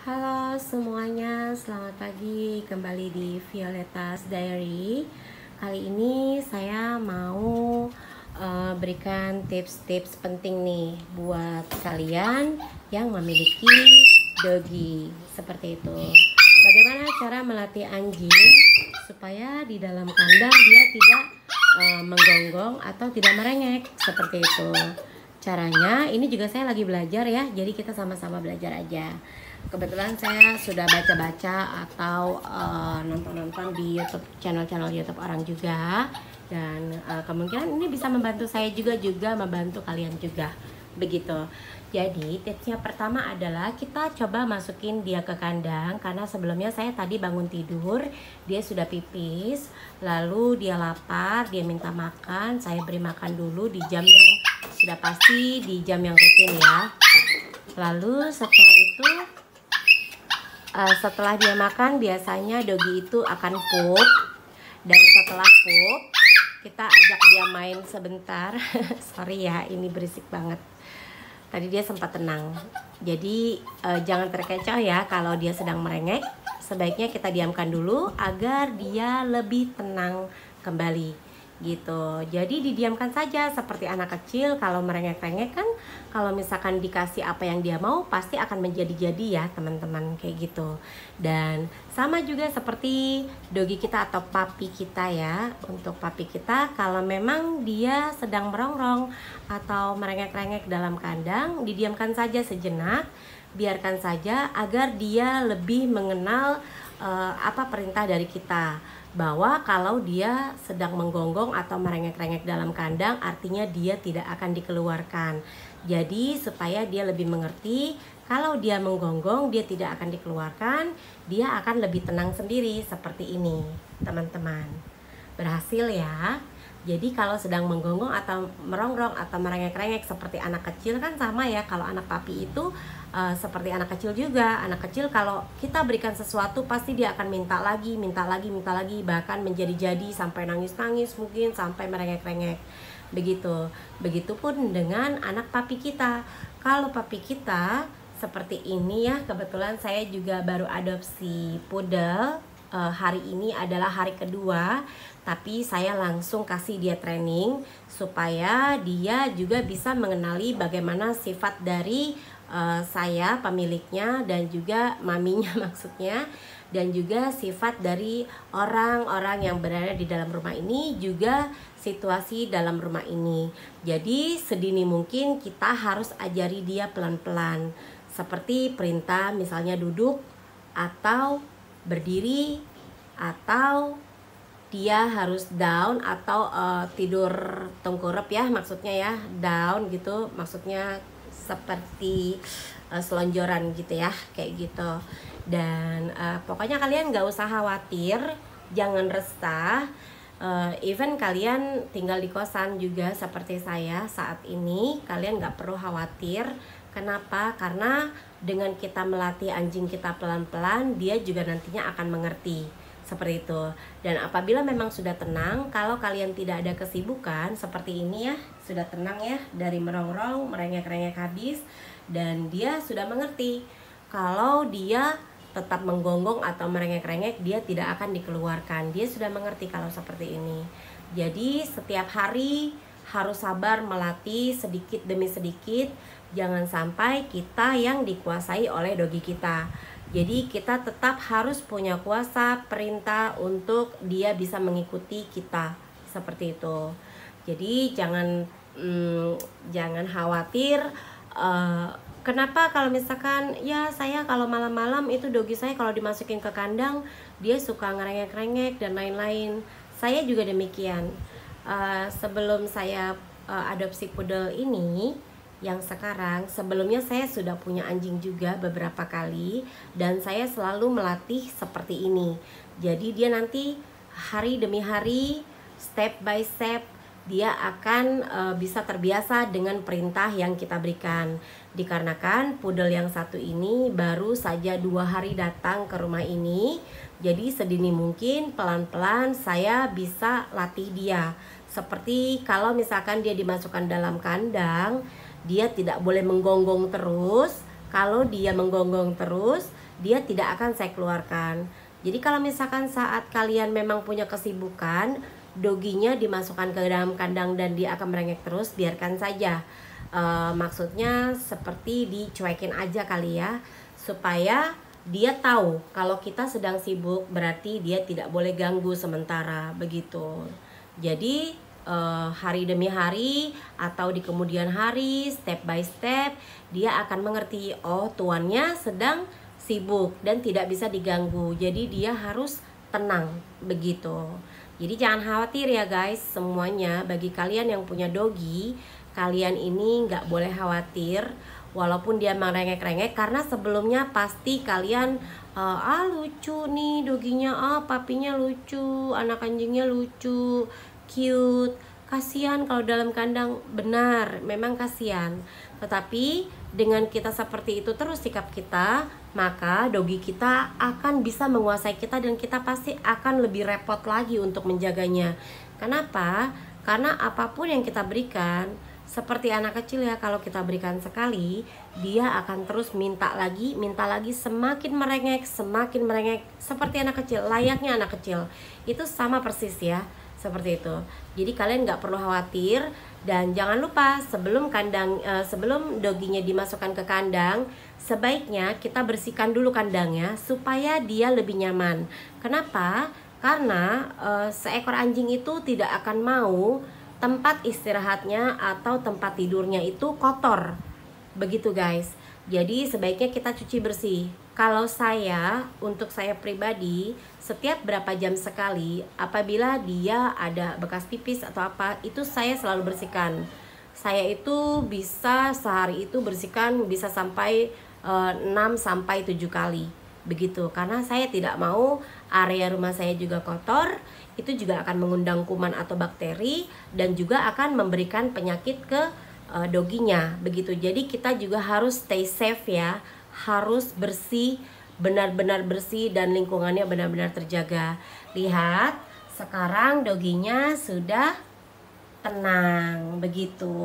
Halo semuanya, selamat pagi. Kembali di Violetta's Diary. Kali ini saya mau berikan tips-tips penting nih buat kalian yang memiliki doggy. Seperti itu. Bagaimana cara melatih anjing supaya di dalam kandang dia tidak menggonggong atau tidak merengek. Seperti itu. Caranya, ini juga saya lagi belajar ya, jadi kita sama-sama belajar aja. Kebetulan saya sudah baca-baca atau nonton-nonton di YouTube, channel-channel YouTube orang juga, dan kemungkinan ini bisa membantu saya juga membantu kalian juga, begitu. Jadi tipsnya pertama adalah kita coba masukin dia ke kandang, karena sebelumnya saya tadi bangun tidur, dia sudah pipis, lalu dia lapar, dia minta makan, saya beri makan dulu di jam yang sudah pasti, di jam yang rutin ya. Lalu setelah itu setelah dia makan biasanya doggy itu akan pup, dan setelah pup kita ajak dia main sebentar. Sorry ya, ini berisik banget. Tadi dia sempat tenang, jadi jangan terkecoh ya kalau dia sedang merengek. Sebaiknya kita diamkan dulu agar dia lebih tenang kembali gitu. Jadi didiamkan saja seperti anak kecil. Kalau merengek-rengek kan, kalau misalkan dikasih apa yang dia mau pasti akan menjadi-jadi ya teman-teman, kayak gitu. Dan sama juga seperti doggy kita atau puppy kita ya. Untuk puppy kita, kalau memang dia sedang merongrong atau merengek-rengek dalam kandang, didiamkan saja sejenak, biarkan saja agar dia lebih mengenal apa perintah dari kita, bahwa kalau dia sedang menggonggong atau merengek-rengek dalam kandang artinya dia tidak akan dikeluarkan. Jadi supaya dia lebih mengerti, kalau dia menggonggong dia tidak akan dikeluarkan, dia akan lebih tenang sendiri. Seperti ini teman-teman. Berhasil ya. Jadi kalau sedang menggonggong atau merongrong atau merengek-rengek seperti anak kecil kan sama ya. Kalau anak papi itu seperti anak kecil juga. Anak kecil kalau kita berikan sesuatu pasti dia akan minta lagi, bahkan menjadi-jadi sampai nangis-nangis, mungkin sampai merengek-rengek. Begitupun dengan anak papi kita. Kalau papi kita seperti ini ya, kebetulan saya juga baru adopsi poodle. Hari ini adalah hari kedua, tapi saya langsung kasih dia training supaya dia juga bisa mengenali bagaimana sifat dari saya pemiliknya, dan juga maminya maksudnya, dan juga sifat dari orang-orang yang berada di dalam rumah ini, juga situasi dalam rumah ini. Jadi sedini mungkin kita harus ajari dia pelan-pelan, seperti perintah misalnya duduk atau berdiri, atau dia harus down atau tidur tengkurap ya, maksudnya ya, down gitu, maksudnya seperti selonjoran gitu ya, kayak gitu. Dan pokoknya kalian gak usah khawatir, jangan resah. Even kalian tinggal di kosan juga seperti saya saat ini, kalian gak perlu khawatir. Kenapa? Karena dengan kita melatih anjing kita pelan-pelan, dia juga nantinya akan mengerti. Seperti itu. Dan apabila memang sudah tenang, kalau kalian tidak ada kesibukan seperti ini ya, sudah tenang ya, dari merongrong, merengek-rengek habis, dan dia sudah mengerti kalau dia tetap menggonggong atau merengek-rengek, dia tidak akan dikeluarkan. Dia sudah mengerti kalau seperti ini. Jadi setiap hari harus sabar melatih sedikit demi sedikit. Jangan sampai kita yang dikuasai oleh doggy kita. Jadi kita tetap harus punya kuasa perintah untuk dia bisa mengikuti kita, seperti itu. Jadi jangan khawatir. Kenapa kalau misalkan ya saya kalau malam-malam itu doggy saya kalau dimasukin ke kandang dia suka ngerengek-rengek dan lain-lain. Saya juga demikian. Sebelum saya adopsi poodle ini yang sekarang, sebelumnya saya sudah punya anjing juga beberapa kali, dan saya selalu melatih seperti ini. Jadi dia nanti hari demi hari, step by step, dia akan bisa terbiasa dengan perintah yang kita berikan. Dikarenakan poodle yang satu ini baru saja 2 hari datang ke rumah ini, jadi sedini mungkin pelan-pelan saya bisa latih dia. Seperti kalau misalkan dia dimasukkan dalam kandang, dia tidak boleh menggonggong terus. Kalau dia menggonggong terus, dia tidak akan saya keluarkan. Jadi kalau misalkan saat kalian memang punya kesibukan, doginya dimasukkan ke dalam kandang dan dia akan merengek terus, biarkan saja. Maksudnya seperti dicuekin aja kali ya, supaya dia tahu kalau kita sedang sibuk, berarti dia tidak boleh ganggu sementara begitu. Jadi hari demi hari atau di kemudian hari, step by step, dia akan mengerti, oh tuannya sedang sibuk dan tidak bisa diganggu, jadi dia harus tenang begitu. Jadi jangan khawatir ya guys semuanya. Bagi kalian yang punya dogi, kalian ini nggak boleh khawatir walaupun dia merengek-rengek, karena sebelumnya pasti kalian lucu nih doginya, papinya lucu, anak anjingnya lucu, cute, kasihan kalau dalam kandang. Benar, memang kasihan. Tetapi dengan kita seperti itu terus sikap kita, maka dogi kita akan bisa menguasai kita dan kita pasti akan lebih repot lagi untuk menjaganya. Kenapa? Karena apapun yang kita berikan, seperti anak kecil ya, kalau kita berikan sekali, dia akan terus minta lagi, semakin merengek, seperti anak kecil, layaknya anak kecil. Itu sama persis ya, seperti itu. Jadi kalian nggak perlu khawatir. Dan jangan lupa sebelum doginya dimasukkan ke kandang, sebaiknya kita bersihkan dulu kandangnya supaya dia lebih nyaman. Kenapa? Karena seekor anjing itu tidak akan mau tempat istirahatnya atau tempat tidurnya itu kotor. Begitu guys. Jadi sebaiknya kita cuci bersih. Kalau untuk saya pribadi, setiap berapa jam sekali, apabila dia ada bekas pipis atau apa, itu saya selalu bersihkan. Saya itu bisa sehari itu bersihkan bisa sampai 6-7 kali. Begitu, karena saya tidak mau area rumah saya juga kotor. Itu juga akan mengundang kuman atau bakteri dan juga akan memberikan penyakit ke doginya. Begitu. Jadi kita juga harus stay safe ya. Harus bersih, benar-benar bersih dan lingkungannya benar-benar terjaga. Lihat, sekarang doginya sudah tenang begitu.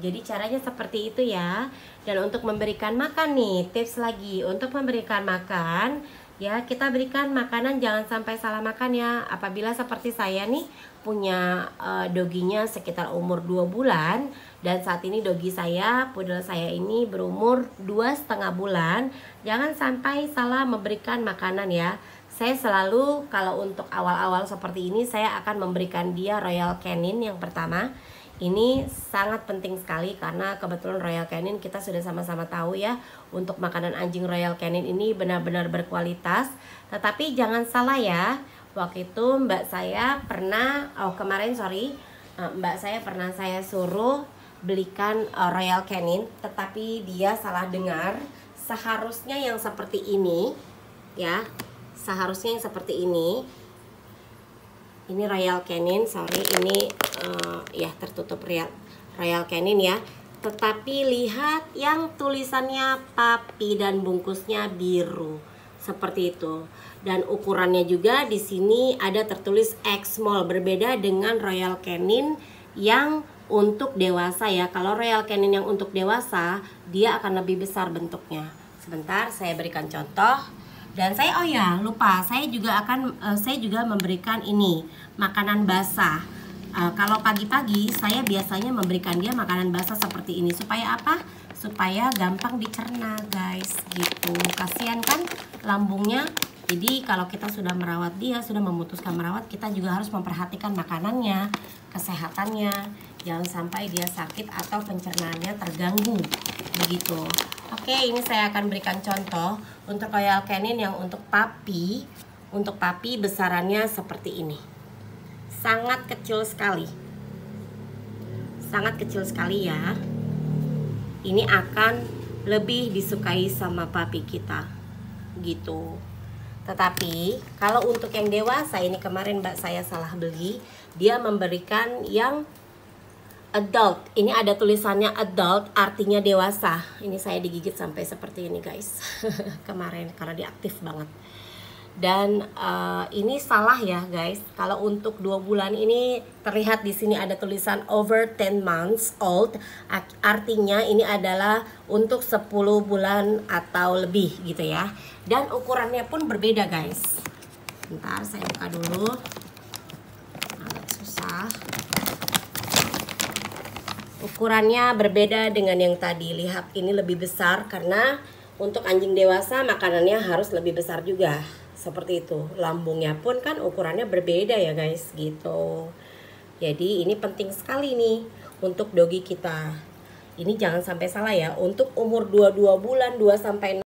Jadi caranya seperti itu ya. Dan untuk memberikan makan nih, tips lagi untuk memberikan makan ya, kita berikan makanan jangan sampai salah makan ya. Apabila seperti saya nih punya doginya sekitar umur 2 bulan, dan saat ini dogi saya, poodle saya ini berumur 2,5 bulan, jangan sampai salah memberikan makanan ya. Saya selalu kalau untuk awal-awal seperti ini, saya akan memberikan dia Royal Canin yang pertama. Ini sangat penting sekali karena kebetulan Royal Canin kita sudah sama-sama tahu ya, untuk makanan anjing Royal Canin ini benar-benar berkualitas. Tetapi jangan salah ya, waktu itu mbak saya pernah saya suruh belikan Royal Canin, tetapi dia salah dengar. Seharusnya yang seperti ini ya, seharusnya yang seperti ini Royal Canin, ini ya tertutup Royal Canin ya. Tetapi lihat yang tulisannya papi dan bungkusnya biru seperti itu. Dan ukurannya juga di sini ada tertulis X small, berbeda dengan Royal Canin yang untuk dewasa ya. Kalau Royal Canin yang untuk dewasa, dia akan lebih besar bentuknya. Sebentar, saya berikan contoh. Dan saya lupa, saya juga memberikan ini makanan basah. Kalau pagi-pagi saya biasanya memberikan dia makanan basah seperti ini. Supaya apa? Supaya gampang dicerna guys, gitu. Kasihan kan lambungnya. Jadi kalau kita sudah merawat dia, sudah memutuskan merawat, kita juga harus memperhatikan makanannya, kesehatannya. Jangan sampai dia sakit atau pencernaannya terganggu. Begitu. Oke, ini saya akan berikan contoh untuk Royal Canin yang untuk papi. Untuk papi besarannya seperti ini. Sangat kecil sekali. Sangat kecil sekali ya. Ini akan lebih disukai sama papi kita. Gitu. Tetapi kalau untuk yang dewasa, ini kemarin mbak saya salah beli, dia memberikan yang adult. Ini ada tulisannya adult, artinya dewasa. Ini saya digigit sampai seperti ini guys. Kemarin karena dia aktif banget. Dan ini salah ya guys. Kalau untuk 2 bulan ini terlihat di sini ada tulisan over 10 months old. Artinya ini adalah untuk 10 bulan atau lebih gitu ya. Dan ukurannya pun berbeda guys. Bentar saya buka dulu. Agak susah. Ukurannya berbeda dengan yang tadi. Lihat ini lebih besar karena untuk anjing dewasa makanannya harus lebih besar juga. Seperti itu. Lambungnya pun kan ukurannya berbeda ya guys gitu. Jadi ini penting sekali nih untuk dogi kita. Ini jangan sampai salah ya. Untuk umur 22 bulan 2 sampai